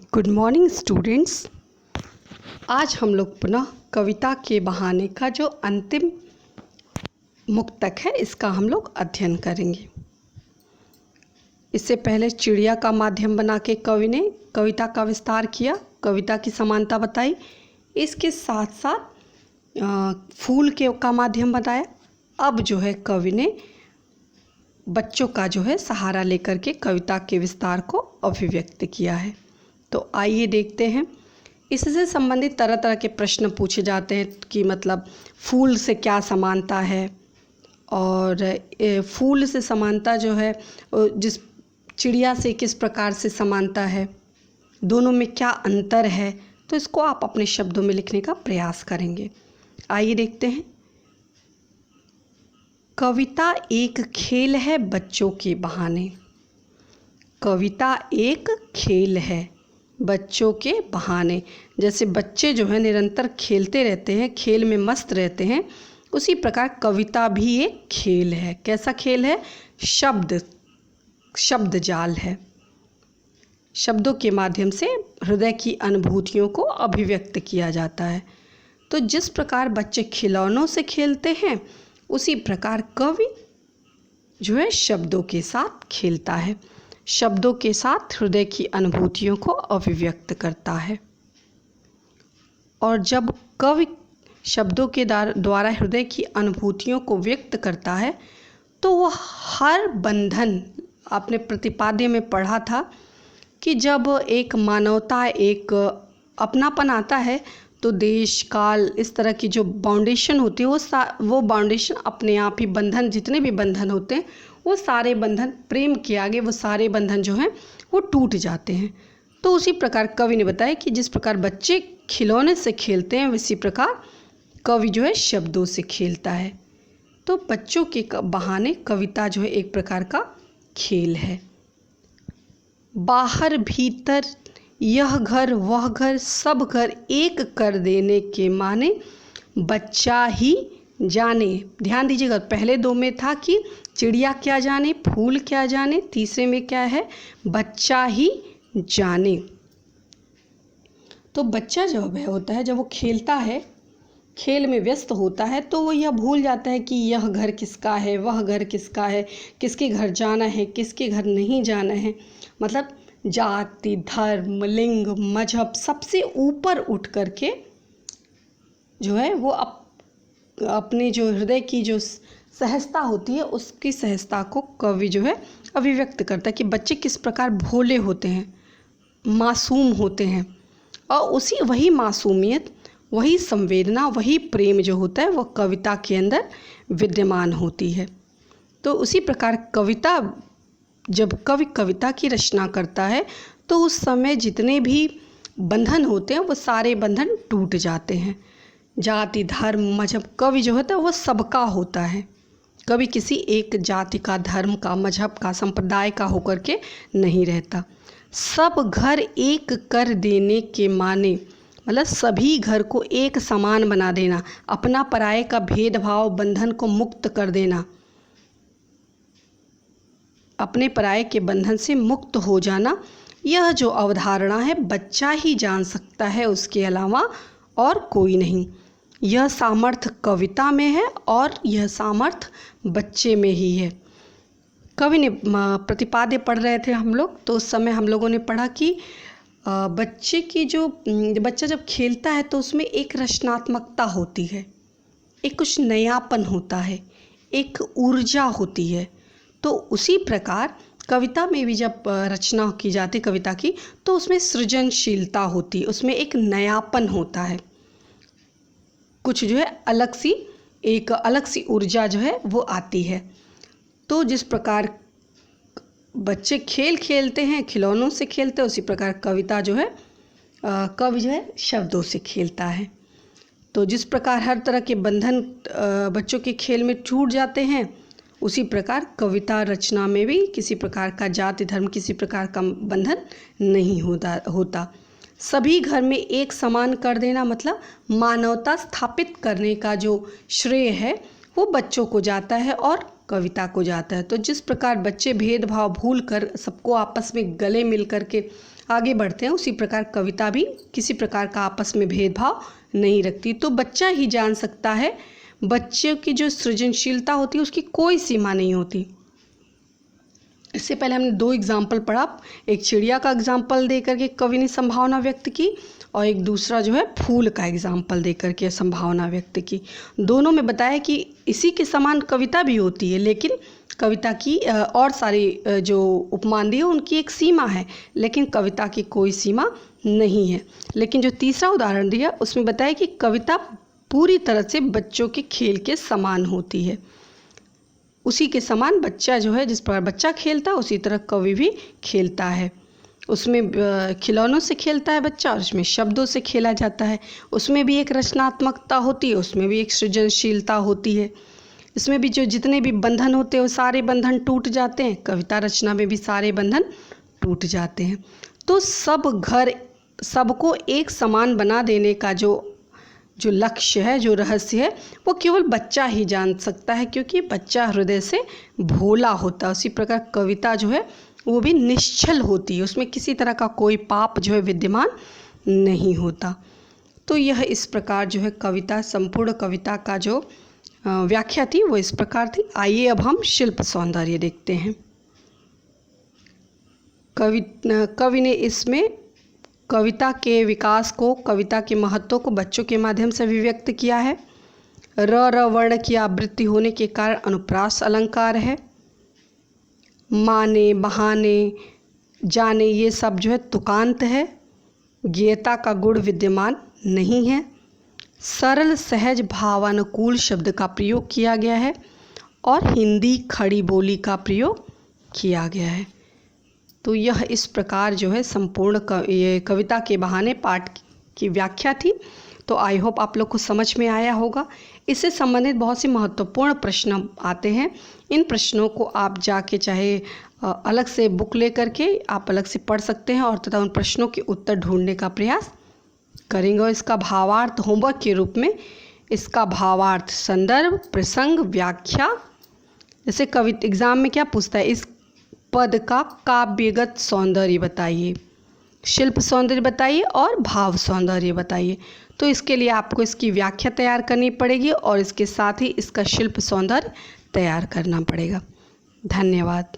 Good morning students. आज हम लोग पुनः कविता के बहाने का जो अंतिम मुक्तक है इसका हम लोग अध्ययन करेंगे। इससे पहले चिड़िया का माध्यम बना के कवि ने कविता का विस्तार किया, कविता की समानता बताई। इसके साथ साथ फूल का माध्यम बताया। अब जो है कवि ने बच्चों का जो है सहारा लेकर के कविता के विस्तार को अभिव्यक्त किया है। तो आइए देखते हैं। इससे संबंधित तरह तरह के प्रश्न पूछे जाते हैं कि मतलब फूल से क्या समानता है, और फूल से समानता जो है जिस चिड़िया से किस प्रकार से समानता है, दोनों में क्या अंतर है। तो इसको आप अपने शब्दों में लिखने का प्रयास करेंगे। आइए देखते हैं। कविता एक खेल है बच्चों के बहाने। कविता एक खेल है बच्चों के बहाने। जैसे बच्चे जो है निरंतर खेलते रहते हैं, खेल में मस्त रहते हैं, उसी प्रकार कविता भी एक खेल है। कैसा खेल है? शब्द जाल है। शब्दों के माध्यम से हृदय की अनुभूतियों को अभिव्यक्त किया जाता है। तो जिस प्रकार बच्चे खिलौनों से खेलते हैं, उसी प्रकार कवि जो है शब्दों के साथ खेलता है, शब्दों के साथ हृदय की अनुभूतियों को अभिव्यक्त करता है। और जब कवि शब्दों के द्वारा हृदय की अनुभूतियों को व्यक्त करता है, तो वह हर बंधन, आपने प्रतिपाद्य में पढ़ा था कि जब एक मानवता, एक अपनापन आता है, तो देश काल इस तरह की जो बाउंडेशन होती है वो बाउंडेशन अपने आप ही, बंधन जितने भी बंधन होते हैं वो सारे बंधन प्रेम के आगे, वो सारे बंधन जो हैं वो टूट जाते हैं। तो उसी प्रकार कवि ने बताया कि जिस प्रकार बच्चे खिलौने से खेलते हैं, उसी प्रकार कवि जो है शब्दों से खेलता है। तो बच्चों के बहाने कविता जो है एक प्रकार का खेल है। बाहर भीतर यह घर वह घर सब घर एक कर देने के माने बच्चा ही जाने। ध्यान दीजिएगा, पहले दो में था कि चिड़िया क्या जाने, फूल क्या जाने, तीसरे में क्या है? बच्चा ही जाने। तो बच्चा जो है होता है, जब वो खेलता है, खेल में व्यस्त होता है, तो वो यह भूल जाता है कि यह घर किसका है, वह घर किसका है, किसके घर जाना है, किसके घर नहीं जाना है। मतलब जाति, धर्म, लिंग, मजहब सबसे ऊपर उठ करके जो है वो अपने जो हृदय की जो सहजता होती है, उसकी सहजता को कवि जो है अभिव्यक्त करता है कि बच्चे किस प्रकार भोले होते हैं, मासूम होते हैं, और वही मासूमियत, वही संवेदना, वही प्रेम जो होता है वो कविता के अंदर विद्यमान होती है। तो उसी प्रकार कविता, जब कवि कविता की रचना करता है, तो उस समय जितने भी बंधन होते हैं वो सारे बंधन टूट जाते हैं। जाति, धर्म, मजहब, कवि जो होता है वो सबका होता है। कवि किसी एक जाति का, धर्म का, मजहब का, संप्रदाय का होकर के नहीं रहता। सब घर एक कर देने के माने, मतलब सभी घर को एक समान बना देना, अपना पराये का भेदभाव बंधन को मुक्त कर देना, अपने पराये के बंधन से मुक्त हो जाना। यह जो अवधारणा है बच्चा ही जान सकता है, उसके अलावा और कोई नहीं। यह सामर्थ्य कविता में है और यह सामर्थ्य बच्चे में ही है। कवि ने प्रतिपाद्य पढ़ रहे थे हम लोग, तो उस समय हम लोगों ने पढ़ा कि बच्चा जब खेलता है तो उसमें एक रचनात्मकता होती है, एक कुछ नयापन होता है, एक ऊर्जा होती है। तो उसी प्रकार कविता में भी जब रचना की जाती कविता की, तो उसमें सृजनशीलता होती है, उसमें एक नयापन होता है, कुछ जो है एक अलग सी ऊर्जा जो है वो आती है। तो जिस प्रकार बच्चे खेल खेलते हैं, खिलौनों से खेलते हैं, उसी प्रकार कविता जो है कवि जो है शब्दों से खेलता है। तो जिस प्रकार हर तरह के बंधन बच्चों के खेल में टूट जाते हैं, उसी प्रकार कविता रचना में भी किसी प्रकार का जाति, धर्म, किसी प्रकार का बंधन नहीं होता। सभी घर में एक समान कर देना, मतलब मानवता स्थापित करने का जो श्रेय है वो बच्चों को जाता है और कविता को जाता है। तो जिस प्रकार बच्चे भेदभाव भूल कर सबको आपस में गले मिल कर के आगे बढ़ते हैं। उसी प्रकार कविता भी किसी प्रकार का आपस में भेदभाव नहीं रखती। तो बच्चा ही जान सकता है, बच्चे की जो सृजनशीलता होती है उसकी कोई सीमा नहीं होती। इससे पहले हमने 2 एग्जाम्पल पढ़ा, एक चिड़िया का एग्जाम्पल दे करके कवि ने संभावना व्यक्त की और एक दूसरा जो है फूल का एग्जाम्पल दे करके संभावना व्यक्त की। दोनों में बताया कि इसी के समान कविता भी होती है, लेकिन कविता की और सारी जो उपमान दिए उनकी एक सीमा है, लेकिन कविता की कोई सीमा नहीं है। लेकिन जो तीसरा उदाहरण दिया उसमें बताया कि कविता पूरी तरह से बच्चों के खेल के समान होती है। उसी के समान बच्चा जो है, जिस प्रकार बच्चा खेलता है उसी तरह कवि भी खेलता है। उसमें खिलौनों से खेलता है बच्चा और उसमें शब्दों से खेला जाता है। उसमें भी एक रचनात्मकता होती है, उसमें भी एक सृजनशीलता होती है। इसमें भी जो जितने भी बंधन होते हैं वो सारे बंधन टूट जाते हैं। कविता रचना में भी सारे बंधन टूट जाते हैं। तो सबको एक समान बना देने का जो लक्ष्य है, जो रहस्य है, वो केवल बच्चा ही जान सकता है, क्योंकि बच्चा हृदय से भोला होता है। उसी प्रकार कविता जो है वो भी निश्चल होती है, उसमें किसी तरह का कोई पाप जो है विद्यमान नहीं होता। तो यह इस प्रकार जो है कविता, संपूर्ण कविता का जो व्याख्या थी वो इस प्रकार थी। आइए अब हम शिल्प सौंदर्य देखते हैं। कवि ने इसमें कविता के विकास को, कविता के महत्व को बच्चों के माध्यम से अभिव्यक्त किया है। र वर्ण की आवृत्ति होने के कारण अनुप्रास अलंकार है। माने, बहाने, जाने ये सब जो है तुकांत है। ज्ञेयता का गुण विद्यमान नहीं है। सरल सहज भावानुकूल शब्द का प्रयोग किया गया है और हिंदी खड़ी बोली का प्रयोग किया गया है। तो यह इस प्रकार जो है संपूर्ण ये कविता के बहाने पाठ की व्याख्या थी। तो आई होप आप लोग को समझ में आया होगा। इससे संबंधित बहुत से महत्वपूर्ण प्रश्न आते हैं। इन प्रश्नों को आप जाके चाहे अलग से बुक ले करके आप अलग से पढ़ सकते हैं और तथा उन प्रश्नों के उत्तर ढूंढने का प्रयास करेंगे। और इसका भावार्थ होमवर्क के रूप में, इसका भावार्थ, संदर्भ, प्रसंग, व्याख्या, जैसे कविता एग्जाम में क्या पूछता है, इस पद का काव्यगत सौंदर्य बताइए, शिल्प सौंदर्य बताइए और भाव सौंदर्य बताइए। तो इसके लिए आपको इसकी व्याख्या तैयार करनी पड़ेगी और इसके साथ ही इसका शिल्प सौंदर्य तैयार करना पड़ेगा। धन्यवाद।